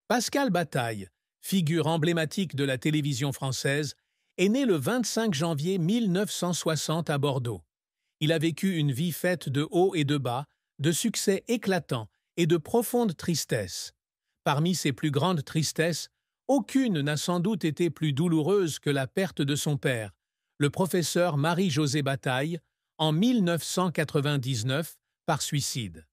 Pascal Bataille, figure emblématique de la télévision française, est né le 25 janvier 1960 à Bordeaux. Il a vécu une vie faite de hauts et de bas, de succès éclatants et de profonde tristesse. Parmi ses plus grandes tristesses, aucune n'a sans doute été plus douloureuse que la perte de son père, le professeur Marie-José Bataille, en 1999 par suicide.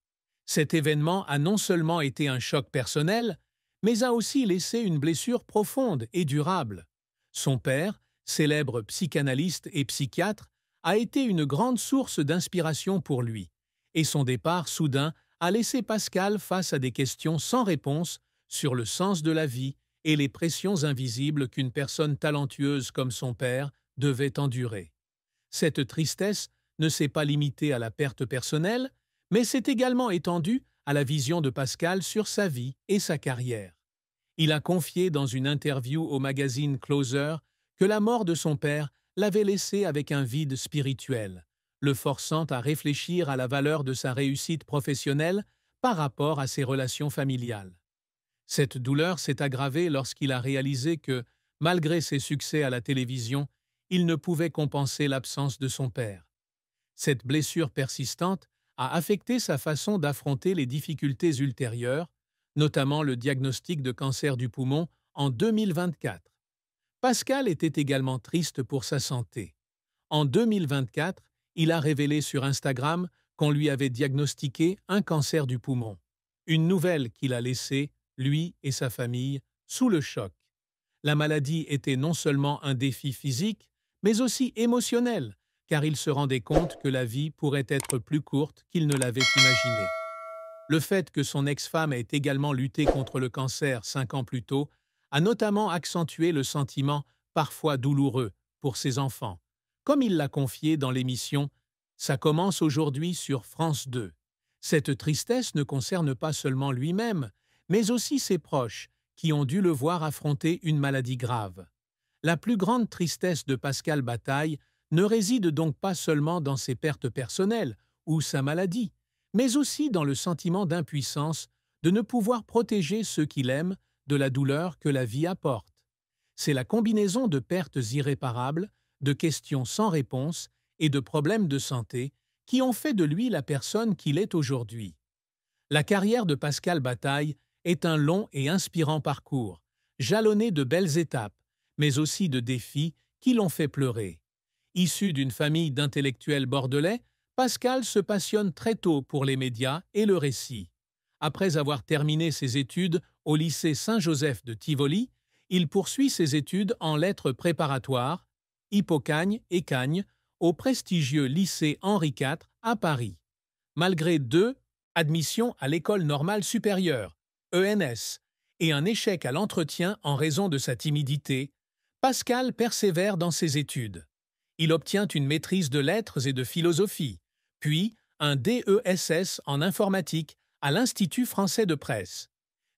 Cet événement a non seulement été un choc personnel, mais a aussi laissé une blessure profonde et durable. Son père, célèbre psychanalyste et psychiatre, a été une grande source d'inspiration pour lui, et son départ soudain a laissé Pascal face à des questions sans réponse sur le sens de la vie et les pressions invisibles qu'une personne talentueuse comme son père devait endurer. Cette tristesse ne s'est pas limitée à la perte personnelle, mais s'est également étendue à la vision de Pascal sur sa vie et sa carrière. Il a confié dans une interview au magazine Closer que la mort de son père l'avait laissé avec un vide spirituel, le forçant à réfléchir à la valeur de sa réussite professionnelle par rapport à ses relations familiales. Cette douleur s'est aggravée lorsqu'il a réalisé que, malgré ses succès à la télévision, il ne pouvait compenser l'absence de son père. Cette blessure persistante a affecté sa façon d'affronter les difficultés ultérieures, notamment le diagnostic de cancer du poumon en 2024. Pascal était également triste pour sa santé. En 2024, il a révélé sur Instagram qu'on lui avait diagnostiqué un cancer du poumon. Une nouvelle qu'il a laissée, lui et sa famille, sous le choc. La maladie était non seulement un défi physique, mais aussi émotionnel, car il se rendait compte que la vie pourrait être plus courte qu'il ne l'avait imaginé. Le fait que son ex-femme ait également lutté contre le cancer 5 ans plus tôt a notamment accentué le sentiment parfois douloureux pour ses enfants, comme il l'a confié dans l'émission « Ça commence aujourd'hui sur France 2 ». Cette tristesse ne concerne pas seulement lui-même, mais aussi ses proches, qui ont dû le voir affronter une maladie grave. La plus grande tristesse de Pascal Bataille ne réside donc pas seulement dans ses pertes personnelles ou sa maladie, mais aussi dans le sentiment d'impuissance de ne pouvoir protéger ceux qu'il aime de la douleur que la vie apporte. C'est la combinaison de pertes irréparables, de questions sans réponse et de problèmes de santé qui ont fait de lui la personne qu'il est aujourd'hui. La carrière de Pascal Bataille est un long et inspirant parcours, jalonné de belles étapes, mais aussi de défis qui l'ont fait pleurer. Issu d'une famille d'intellectuels bordelais, Pascal se passionne très tôt pour les médias et le récit. Après avoir terminé ses études au lycée Saint-Joseph de Tivoli, il poursuit ses études en lettres préparatoires, Hippocagne et Cagne, au prestigieux lycée Henri IV à Paris. Malgré 2 admissions à l'École normale supérieure, ENS, et un échec à l'entretien en raison de sa timidité, Pascal persévère dans ses études. Il obtient une maîtrise de lettres et de philosophie, puis un DESS en informatique à l'Institut français de presse.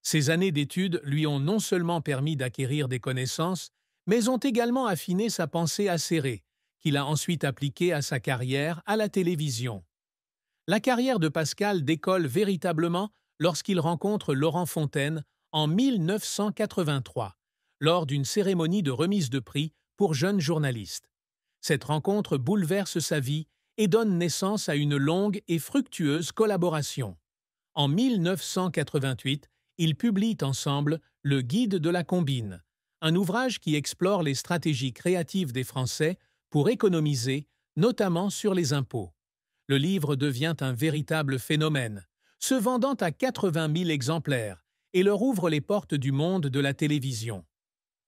Ces années d'études lui ont non seulement permis d'acquérir des connaissances, mais ont également affiné sa pensée acérée, qu'il a ensuite appliquée à sa carrière à la télévision. La carrière de Pascal décolle véritablement lorsqu'il rencontre Laurent Fontaine en 1983, lors d'une cérémonie de remise de prix pour jeunes journalistes. Cette rencontre bouleverse sa vie et donne naissance à une longue et fructueuse collaboration. En 1988, ils publient ensemble Le Guide de la combine, un ouvrage qui explore les stratégies créatives des Français pour économiser, notamment sur les impôts. Le livre devient un véritable phénomène, se vendant à 80 000 exemplaires, et leur ouvre les portes du monde de la télévision.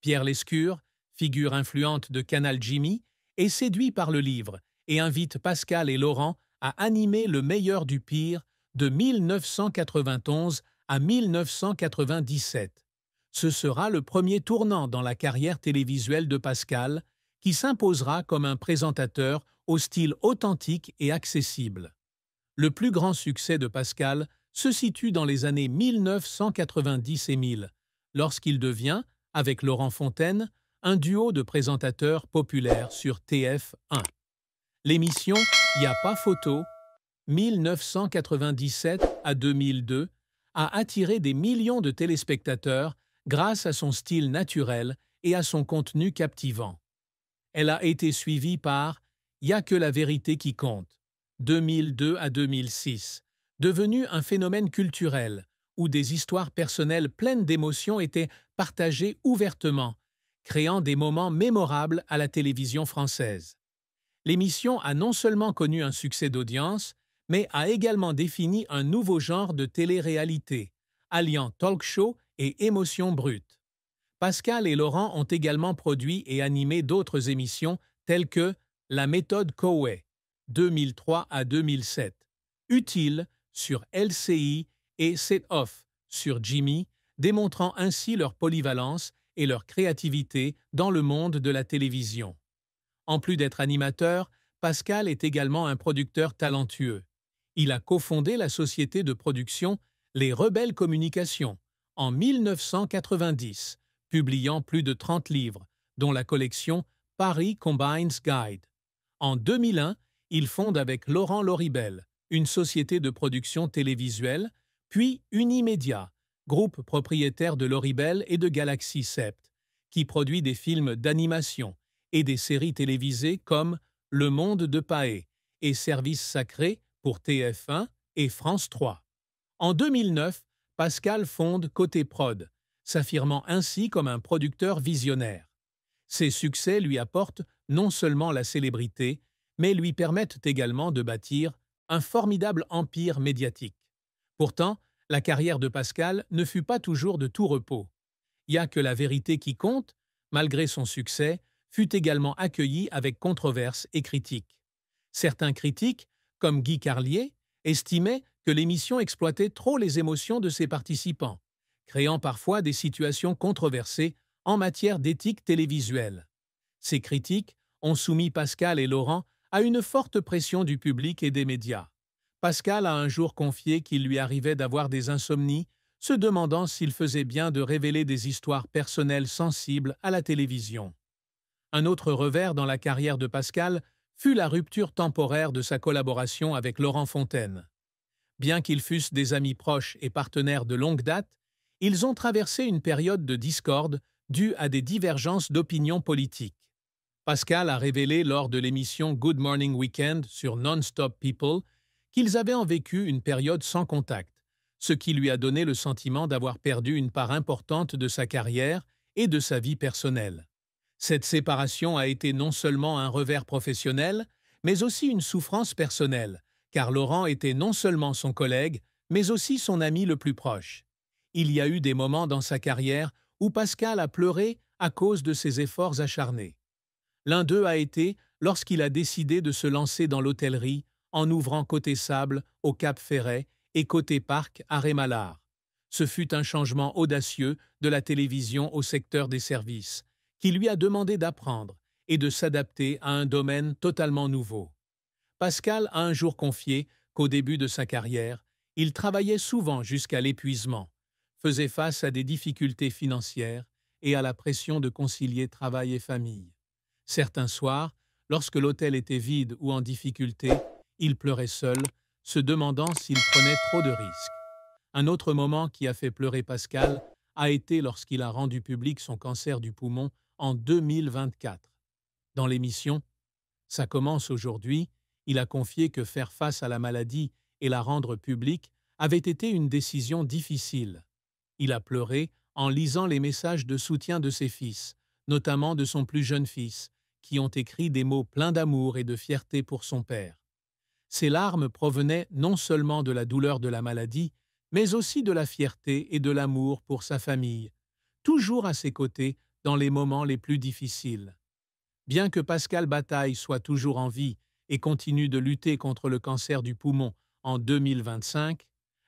Pierre Lescure, figure influente de Canal Jimmy, est séduit par le livre et invite Pascal et Laurent à animer Le meilleur du pire de 1991 à 1997. Ce sera le premier tournant dans la carrière télévisuelle de Pascal, qui s'imposera comme un présentateur au style authentique et accessible. Le plus grand succès de Pascal se situe dans les années 1990 et 1000, lorsqu'il devient, avec Laurent Fontaine, un duo de présentateurs populaires sur TF1. L'émission Y a pas photo, 1997 à 2002, a attiré des millions de téléspectateurs grâce à son style naturel et à son contenu captivant. Elle a été suivie par Y a que la vérité qui compte, 2002 à 2006, devenu un phénomène culturel où des histoires personnelles pleines d'émotions étaient partagées ouvertement, créant des moments mémorables à la télévision française. L'émission a non seulement connu un succès d'audience, mais a également défini un nouveau genre de télé-réalité, alliant talk-show et émotion brute. Pascal et Laurent ont également produit et animé d'autres émissions telles que La méthode Coué, 2003 à 2007, Utile sur LCI et C'est Off sur Jimmy, démontrant ainsi leur polyvalence et leur créativité dans le monde de la télévision. En plus d'être animateur, Pascal est également un producteur talentueux. Il a cofondé la société de production Les Rebelles Communications en 1990, publiant plus de 30 livres, dont la collection Paris Combines Guide. En 2001, il fonde avec Laurent Loribel une société de production télévisuelle, puis Unimédia, groupe propriétaire de Loribel et de Galaxy Sept, qui produit des films d'animation et des séries télévisées comme Le Monde de Paé et Service Sacré pour TF1 et France 3. En 2009, Pascal fonde Côté Prod, s'affirmant ainsi comme un producteur visionnaire. Ses succès lui apportent non seulement la célébrité, mais lui permettent également de bâtir un formidable empire médiatique. Pourtant, la carrière de Pascal ne fut pas toujours de tout repos. Y a que la vérité qui compte, malgré son succès, fut également accueilli avec controverse et critiques. Certains critiques, comme Guy Carlier, estimaient que l'émission exploitait trop les émotions de ses participants, créant parfois des situations controversées en matière d'éthique télévisuelle. Ces critiques ont soumis Pascal et Laurent à une forte pression du public et des médias. Pascal a un jour confié qu'il lui arrivait d'avoir des insomnies, se demandant s'il faisait bien de révéler des histoires personnelles sensibles à la télévision. Un autre revers dans la carrière de Pascal fut la rupture temporaire de sa collaboration avec Laurent Fontaine. Bien qu'ils fussent des amis proches et partenaires de longue date, ils ont traversé une période de discorde due à des divergences d'opinions politiques. Pascal a révélé lors de l'émission Good Morning Weekend sur Non-Stop People qu'ils avaient en vécu une période sans contact, ce qui lui a donné le sentiment d'avoir perdu une part importante de sa carrière et de sa vie personnelle. Cette séparation a été non seulement un revers professionnel, mais aussi une souffrance personnelle, car Laurent était non seulement son collègue, mais aussi son ami le plus proche. Il y a eu des moments dans sa carrière où Pascal a pleuré à cause de ses efforts acharnés. L'un d'eux a été lorsqu'il a décidé de se lancer dans l'hôtellerie en ouvrant Côté Sable au Cap Ferret et Côté Parc à Rémalard. Ce fut un changement audacieux de la télévision au secteur des services, qui lui a demandé d'apprendre et de s'adapter à un domaine totalement nouveau. Pascal a un jour confié qu'au début de sa carrière, il travaillait souvent jusqu'à l'épuisement, faisait face à des difficultés financières et à la pression de concilier travail et famille. Certains soirs, lorsque l'hôtel était vide ou en difficulté, il pleurait seul, se demandant s'il prenait trop de risques. Un autre moment qui a fait pleurer Pascal a été lorsqu'il a rendu public son cancer du poumon en 2024. Dans l'émission « Ça commence aujourd'hui », il a confié que faire face à la maladie et la rendre publique avait été une décision difficile. Il a pleuré en lisant les messages de soutien de ses fils, notamment de son plus jeune fils, qui ont écrit des mots pleins d'amour et de fierté pour son père. Ces larmes provenaient non seulement de la douleur de la maladie, mais aussi de la fierté et de l'amour pour sa famille, toujours à ses côtés dans les moments les plus difficiles. Bien que Pascal Bataille soit toujours en vie et continue de lutter contre le cancer du poumon en 2025,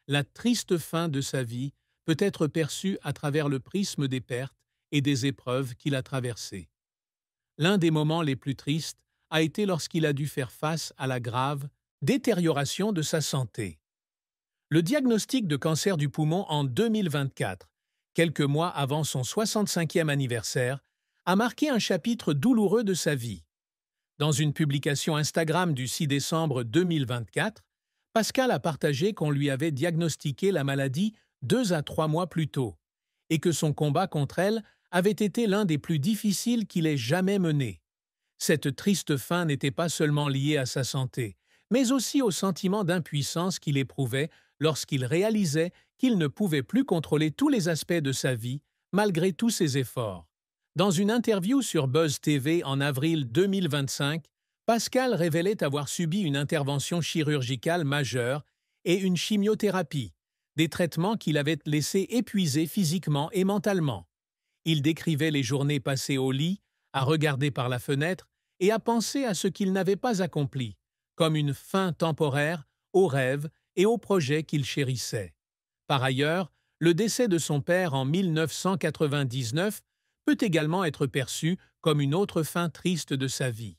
la triste fin de sa vie peut être perçue à travers le prisme des pertes et des épreuves qu'il a traversées. L'un des moments les plus tristes a été lorsqu'il a dû faire face à la grave détérioration de sa santé. Le diagnostic de cancer du poumon en 2024, quelques mois avant son 65e anniversaire, a marqué un chapitre douloureux de sa vie. Dans une publication Instagram du 6 décembre 2024, Pascal a partagé qu'on lui avait diagnostiqué la maladie 2 à 3 mois plus tôt, et que son combat contre elle avait été l'un des plus difficiles qu'il ait jamais mené. Cette triste fin n'était pas seulement liée à sa santé, mais aussi au sentiment d'impuissance qu'il éprouvait lorsqu'il réalisait qu'il ne pouvait plus contrôler tous les aspects de sa vie, malgré tous ses efforts. Dans une interview sur Buzz TV en avril 2025, Pascal révélait avoir subi une intervention chirurgicale majeure et une chimiothérapie, des traitements qui l'avaient laissé épuisé physiquement et mentalement. Il décrivait les journées passées au lit, à regarder par la fenêtre et à penser à ce qu'il n'avait pas accompli, comme une fin temporaire aux rêves et aux projets qu'il chérissait. Par ailleurs, le décès de son père en 1999 peut également être perçu comme une autre fin triste de sa vie.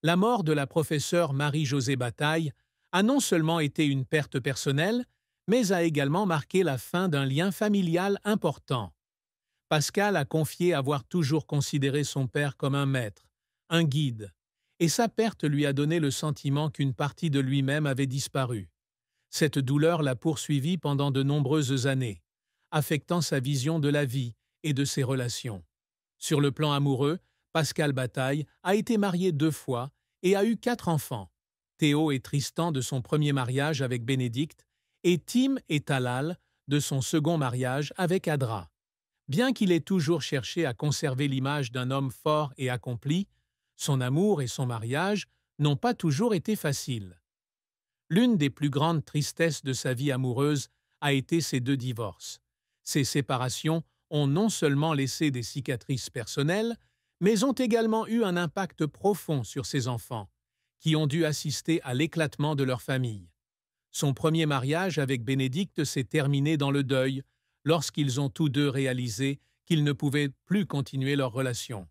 La mort de la professeure Marie-Josée Bataille a non seulement été une perte personnelle, mais a également marqué la fin d'un lien familial important. Pascal a confié avoir toujours considéré son père comme un maître, un guide, et sa perte lui a donné le sentiment qu'une partie de lui-même avait disparu. Cette douleur l'a poursuivi pendant de nombreuses années, affectant sa vision de la vie et de ses relations. Sur le plan amoureux, Pascal Bataille a été marié 2 fois et a eu 4 enfants, Théo et Tristan de son premier mariage avec Bénédicte et Tim et Talal de son second mariage avec Adra. Bien qu'il ait toujours cherché à conserver l'image d'un homme fort et accompli, son amour et son mariage n'ont pas toujours été faciles. L'une des plus grandes tristesses de sa vie amoureuse a été ses 2 divorces. Ces séparations ont non seulement laissé des cicatrices personnelles, mais ont également eu un impact profond sur ses enfants, qui ont dû assister à l'éclatement de leur famille. Son premier mariage avec Bénédicte s'est terminé dans le deuil, lorsqu'ils ont tous deux réalisé qu'ils ne pouvaient plus continuer leur relation.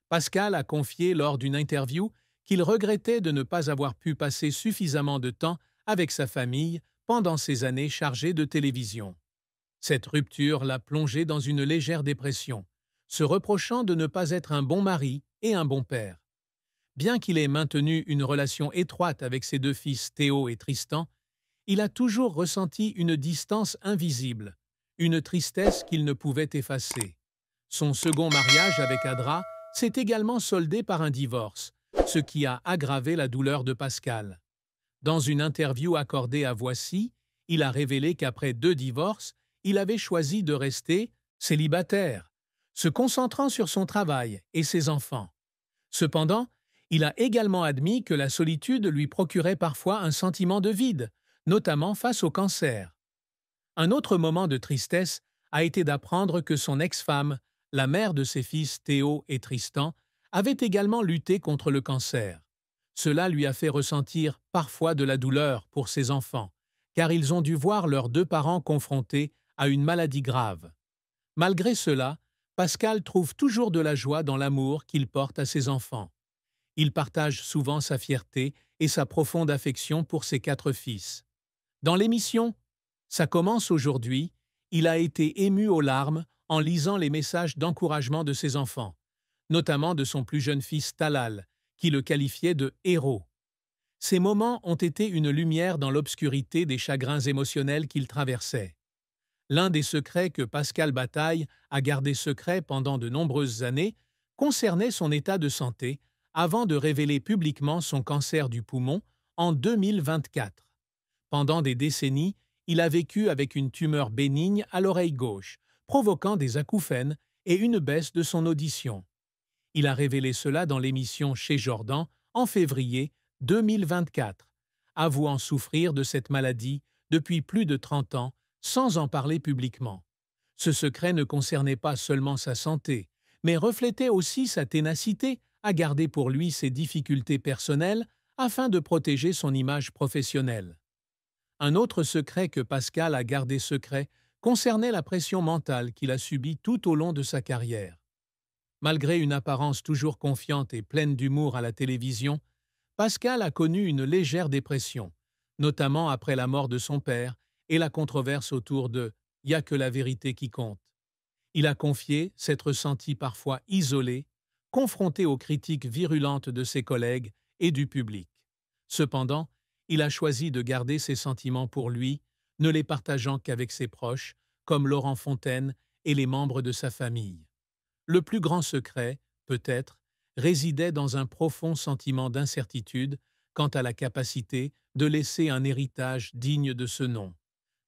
Pascal a confié lors d'une interview qu'il regrettait de ne pas avoir pu passer suffisamment de temps avec sa famille pendant ces années chargées de télévision. Cette rupture l'a plongé dans une légère dépression, se reprochant de ne pas être un bon mari et un bon père. Bien qu'il ait maintenu une relation étroite avec ses 2 fils Théo et Tristan, il a toujours ressenti une distance invisible, une tristesse qu'il ne pouvait effacer. Son second mariage avec Adra s'est également soldé par un divorce, ce qui a aggravé la douleur de Pascal. Dans une interview accordée à Voici, il a révélé qu'après 2 divorces, il avait choisi de rester célibataire, se concentrant sur son travail et ses enfants. Cependant, il a également admis que la solitude lui procurait parfois un sentiment de vide, notamment face au cancer. Un autre moment de tristesse a été d'apprendre que son ex-femme, la mère de ses fils Théo et Tristan, avait également lutté contre le cancer. Cela lui a fait ressentir parfois de la douleur pour ses enfants, car ils ont dû voir leurs 2 parents confrontés à une maladie grave. Malgré cela, Pascal trouve toujours de la joie dans l'amour qu'il porte à ses enfants. Il partage souvent sa fierté et sa profonde affection pour ses 4 fils. Dans l'émission « Ça commence aujourd'hui », il a été ému aux larmes en lisant les messages d'encouragement de ses enfants, notamment de son plus jeune fils Talal, qui le qualifiait de « héros ». Ces moments ont été une lumière dans l'obscurité des chagrins émotionnels qu'il traversait. L'un des secrets que Pascal Bataille a gardé secret pendant de nombreuses années concernait son état de santé avant de révéler publiquement son cancer du poumon en 2024. Pendant des décennies, il a vécu avec une tumeur bénigne à l'oreille gauche, provoquant des acouphènes et une baisse de son audition. Il a révélé cela dans l'émission Chez Jordan en février 2024, avouant souffrir de cette maladie depuis plus de 30 ans sans en parler publiquement. Ce secret ne concernait pas seulement sa santé, mais reflétait aussi sa ténacité à garder pour lui ses difficultés personnelles afin de protéger son image professionnelle. Un autre secret que Pascal a gardé secret concernait la pression mentale qu'il a subie tout au long de sa carrière. Malgré une apparence toujours confiante et pleine d'humour à la télévision, Pascal a connu une légère dépression, notamment après la mort de son père et la controverse autour de « Y a que la vérité qui compte ». Il a confié s'être senti parfois isolé, confronté aux critiques virulentes de ses collègues et du public. Cependant, il a choisi de garder ses sentiments pour lui, ne les partageant qu'avec ses proches, comme Laurent Fontaine et les membres de sa famille. Le plus grand secret, peut-être, résidait dans un profond sentiment d'incertitude quant à la capacité de laisser un héritage digne de ce nom.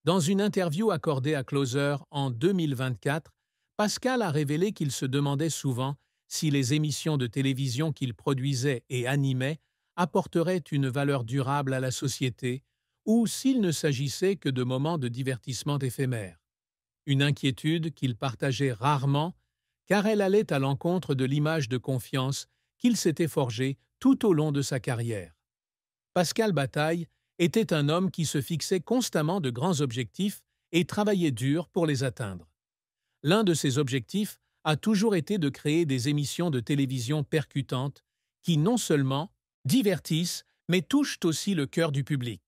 Dans une interview accordée à Closer en 2024, Pascal a révélé qu'il se demandait souvent si les émissions de télévision qu'il produisait et animait apporteraient une valeur durable à la société ou s'il ne s'agissait que de moments de divertissement éphémères. Une inquiétude qu'il partageait rarement car elle allait à l'encontre de l'image de confiance qu'il s'était forgée tout au long de sa carrière. Pascal Bataille était un homme qui se fixait constamment de grands objectifs et travaillait dur pour les atteindre. L'un de ses objectifs a toujours été de créer des émissions de télévision percutantes qui non seulement divertissent, mais touchent aussi le cœur du public.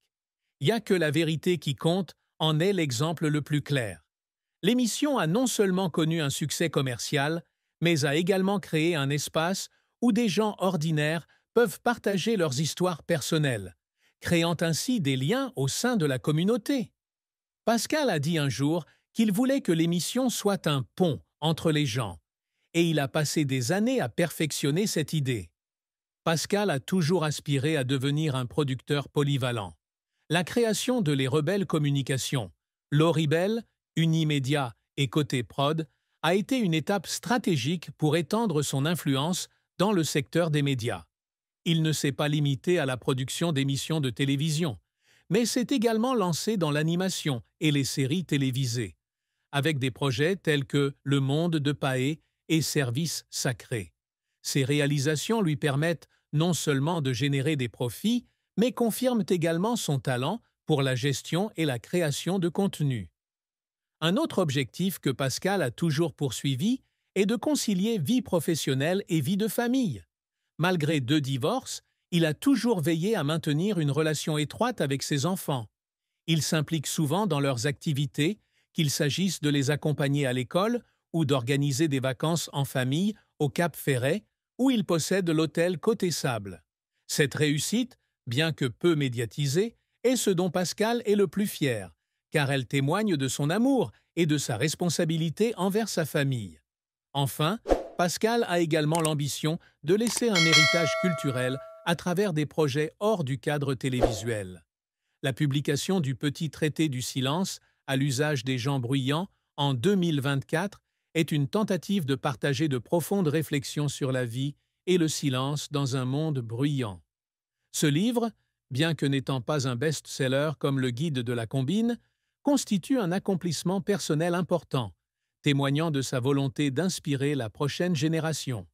Y a que la vérité qui compte en est l'exemple le plus clair. L'émission a non seulement connu un succès commercial, mais a également créé un espace où des gens ordinaires peuvent partager leurs histoires personnelles, créant ainsi des liens au sein de la communauté. Pascal a dit un jour qu'il voulait que l'émission soit un pont entre les gens, et il a passé des années à perfectionner cette idée. Pascal a toujours aspiré à devenir un producteur polyvalent. La création de Les Rebelles Communications, Loribel, Unimédia et Côté Prod a été une étape stratégique pour étendre son influence dans le secteur des médias. Il ne s'est pas limité à la production d'émissions de télévision, mais s'est également lancé dans l'animation et les séries télévisées, avec des projets tels que Le Monde de Paé et Service Sacré. Ces réalisations lui permettent non seulement de générer des profits, mais confirment également son talent pour la gestion et la création de contenu. Un autre objectif que Pascal a toujours poursuivi est de concilier vie professionnelle et vie de famille. Malgré 2 divorces, il a toujours veillé à maintenir une relation étroite avec ses enfants. Il s'implique souvent dans leurs activités, qu'il s'agisse de les accompagner à l'école ou d'organiser des vacances en famille au Cap Ferret, où il possède l'hôtel Côté Sable. Cette réussite, bien que peu médiatisée, est ce dont Pascal est le plus fier, car elle témoigne de son amour et de sa responsabilité envers sa famille. Enfin, Pascal a également l'ambition de laisser un héritage culturel à travers des projets hors du cadre télévisuel. La publication du Petit traité du silence à l'usage des gens bruyants en 2024 est une tentative de partager de profondes réflexions sur la vie et le silence dans un monde bruyant. Ce livre, bien que n'étant pas un best-seller comme le Guide de la combine, constitue un accomplissement personnel important, témoignant de sa volonté d'inspirer la prochaine génération.